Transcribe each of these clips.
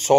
100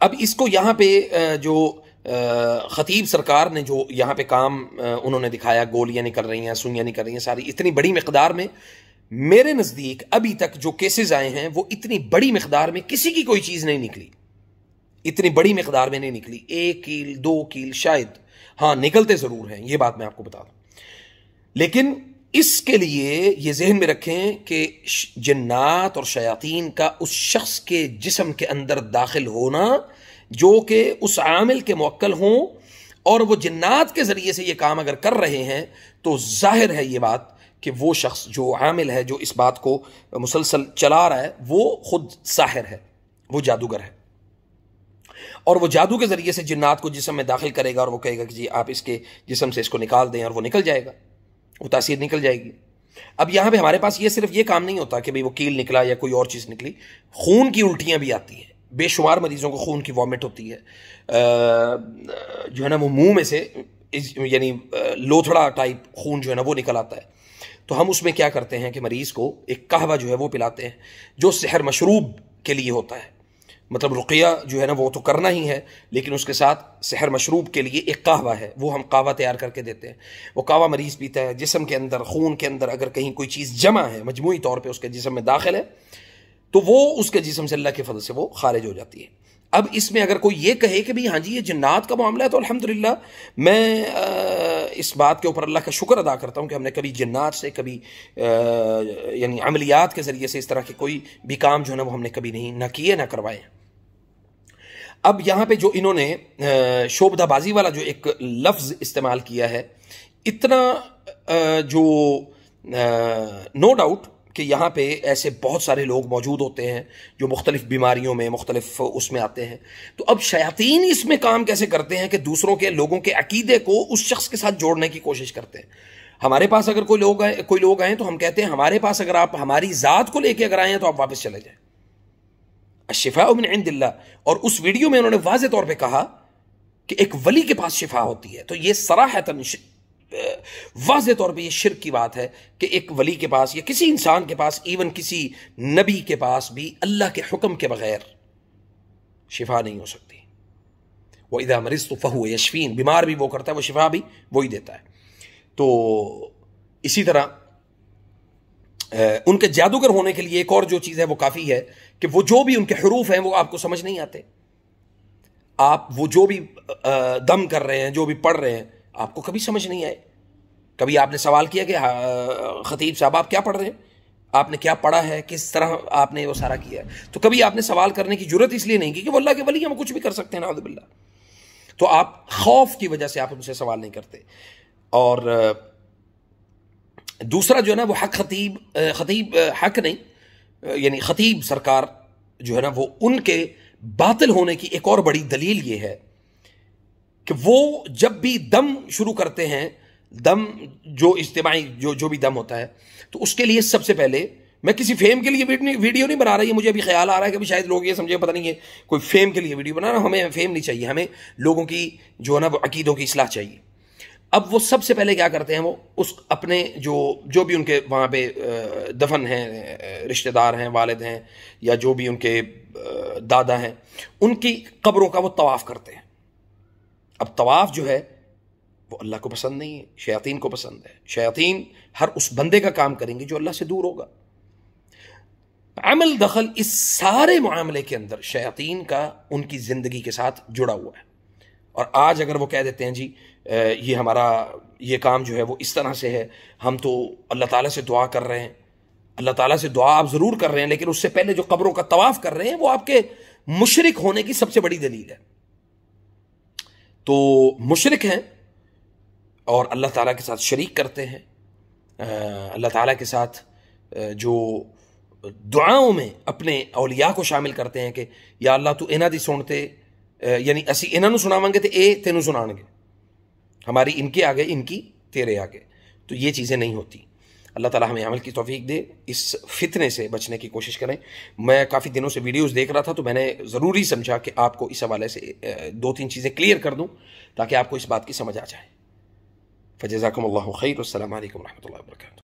اب اس کو یہاں پہ جو خطیب سرکار نے جو یہاں پہ کام انہوں نے دکھایا، گولیاں نکل رہی ہیں، سوئیاں نکل رہی ہیں ساری اتنی بڑی مقدار میں، میرے نزدیک ابھی تک جو کیسز آئے ہیں وہ اتنی بڑی مقدار میں کسی کی کوئی چیز نہیں نکلی، اتنی بڑی مقدار میں نہیں نکلی، 1 کیل 2 کیل شاید، ہاں نکلتے ضرور ہیں، یہ بات میں آپ کو بتا دوں۔ لیکن اس کے لیے یہ ذہن میں رکھیں کہ جنات اور شیاطین کا اس شخص کے جسم کے اندر داخل ہونا جو کہ اس عامل کے موکل ہوں، اور وہ جنات کے ذریعے سے یہ کام اگر کر رہے ہیں تو ظاہر ہے یہ بات کہ وہ شخص جو عامل ہے، جو اس بات کو مسلسل چلا رہا ہے، وہ خود ساحر ہے، وہ جادوگر ہے، اور وہ جادو کے ذریعے سے جنات کو جسم میں داخل کرے گا اور وہ کہے گا کہ جی آپ اس کے جسم سے اس کو نکال دیں، اور وہ نکل جائے گا، وہ تاثیر نکل جائے گی۔ اب یہاں پہ ہمارے پاس یہ صرف یہ کام نہیں ہوتا کہ بھئی وہ کیل نکلا یا کوئی اور چیز نکلی، خون کی الٹیاں بھی آتی ہیں، بے شمار مریضوں کو خون کی وامٹ ہوتی ہے، جو ہے نا وہ منہ میں سے یعنی لوتھڑا ٹائپ خون جو ہے نا وہ نکل آتا ہے۔ تو ہم اس میں کیا کرتے ہیں کہ مریض کو ایک قہوہ جو ہے وہ پلاتے ہیں جو سحر مشروب کے لیے ہوتا ہے، مطلب رقیہ جو ہے نا وہ تو کرنا ہی ہے، لیکن اس کے ساتھ سحر مشروب کے لیے ایک قہوہ ہے، وہ ہم قہوہ تیار کر کے دیتے ہیں، وہ قہوہ مریض پیتا ہے، جسم کے اندر خون کے اندر اگر کہیں کوئی چیز جمع ہے مجموعی طور پہ اس کے جسم میں داخل ہے تو وہ اس کے جسم سے اللہ کے فضل سے وہ خارج ہو جاتی ہے۔ اب اس میں اگر کوئی یہ کہے کہ بھی ہاں جی یہ جنات کا معاملہ ہے، تو الحمدللہ میں اس بات کے اوپر اللہ کا شکر ادا کرتا ہوں کہ ہم نے کبھی جنات سے کبھی یعنی عملیات کے ذریعے سے اس طرح کے کوئی بھی کام جو ہے نا وہ ہم نے کبھی نہیں نہ کیے نہ کروائے۔ اب یہاں پہ جو انہوں نے شعبدہ بازی والا جو ایک لفظ استعمال کیا ہے، اتنا جو نو ڈاؤٹ کہ یہاں پہ ایسے بہت سارے لوگ موجود ہوتے ہیں جو مختلف بیماریوں میں مختلف اس میں آتے ہیں، تو اب شیاطین اس میں کام کیسے کرتے ہیں کہ دوسروں کے لوگوں کے عقیدے کو اس شخص کے ساتھ جوڑنے کی کوشش کرتے ہیں۔ ہمارے پاس اگر کوئی لوگ آئیں تو ہم کہتے ہیں ہمارے پاس اگر آپ ہماری ذات کو لے کے اگر آئے ہیں تو آپ واپس چلے جائیں، الشفاء من عند اللہ۔ اور اس ویڈیو میں انہوں نے واضح طور پہ کہا کہ ایک ولی کے پاس شفا ہوتی ہے، تو یہ صراحتاً واضح طور پہ یہ شرک کی بات ہے کہ ایک ولی کے پاس یا کسی انسان کے پاس، ایون کسی نبی کے پاس بھی اللہ کے حکم کے بغیر شفا نہیں ہو سکتی۔ وَإِذَا مَرِضْتُ فَهُوَ يَشْفِينِ، بیمار بھی وہ کرتا ہے، وہ شفا بھی وہی دیتا ہے۔ تو اسی طرح ان کے جادوگر ہونے کے لیے ایک اور جو چیز ہے وہ کافی ہے کہ وہ جو بھی ان کے حروف ہیں وہ آپ کو سمجھ نہیں آتے، آپ وہ جو بھی دم کر رہے ہیں، جو بھی پڑھ رہے ہیں، آپ کو کبھی سمجھ نہیں آئے۔ کبھی آپ نے سوال کیا کہ خطیب صاحب آپ کیا پڑھ رہے ہیں، آپ نے کیا پڑھا ہے، کس طرح آپ نے وہ سارا کیا ہے؟ تو کبھی آپ نے سوال کرنے کی جرت اس لیے نہیں کی کہ وہ اللہ کے ولی ہیں، وہ کچھ بھی کر سکتے ہیں، نعوذ باللہ۔ تو آپ خوف کی وجہ سے آپ ان سے سوال نہیں کرتے۔ اور دوسرا جو ہے نا وہ خطیب حق نہیں، یعنی خطیب سرکار جو ہے نا وہ ان کے باطل ہونے کی ایک اور بڑی دلیل یہ ہے کہ وہ جب بھی دم شروع کرتے ہیں، دم جو اجتماعی جو بھی دم ہوتا ہے، تو اس کے لیے سب سے پہلے، میں کسی فیم کے لیے ویڈیو نہیں بنا رہا، یہ مجھے ابھی خیال آ رہا ہے کہ شاید لوگ یہ سمجھے پتہ نہیں ہے کوئی فیم کے لیے ویڈیو بنا رہا، ہمیں فیم نہیں چاہیے، ہمیں لوگوں کی جو ہے نا وہ عقیدوں کی اصلاح چاہیے۔ اب وہ سب سے پہلے کیا کرتے ہیں، وہ اس اپنے جو بھی ان کے وہاں پہ دفن ہیں، رشتہ دار ہیں، والد ہیں، یا جو بھی ان کے دادا ہیں، ان کی قبروں کا وہ طواف کرتے ہیں۔ اب طواف جو ہے وہ اللہ کو پسند نہیں ہے، شیاطین کو پسند ہے۔ شیاطین ہر اس بندے کا کام کریں گے جو اللہ سے دور ہوگا۔ عمل دخل اس سارے معاملے کے اندر شیاطین کا ان کی زندگی کے ساتھ جڑا ہوا ہے۔ اور آج اگر وہ کہہ دیتے ہیں جی یہ ہمارا یہ کام جو ہے وہ اس طرح سے ہے، ہم تو اللہ تعالیٰ سے دعا کر رہے ہیں، اللہ تعالیٰ سے دعا آپ ضرور کر رہے ہیں، لیکن اس سے پہلے جو قبروں کا طواف کر رہے ہیں وہ آپ کے مشرک ہونے کی سب سے بڑی دلیل ہے۔ تو مشرک ہیں اور اللہ تعالیٰ کے ساتھ شریک کرتے ہیں، اللہ تعالیٰ کے ساتھ جو دعاؤں میں اپنے اولیاء کو شامل کرتے ہیں کہ یا اللہ تو انہاں دی سنتے، یعنی اسی انہاں نو سناواں گے تے اے تینوں سنان گے، ہماری ان کے آگے ان کی تیرے آگے، تو یہ چیزیں نہیں ہوتی۔ اللہ تعالیٰ ہمیں عمل کی توفیق دے، اس فتنے سے بچنے کی کوشش کریں۔ میں کافی دنوں سے ویڈیوز دیکھ رہا تھا تو میں نے ضروری سمجھا کہ آپ کو اس حوالے سے 2-3 چیزیں کلیئر کر دوں تاکہ آپ کو اس بات کی سمجھ آ جائے۔ فجزاکم اللہ خیر، والسلام علیکم ورحمۃ اللہ وبرکاتہ۔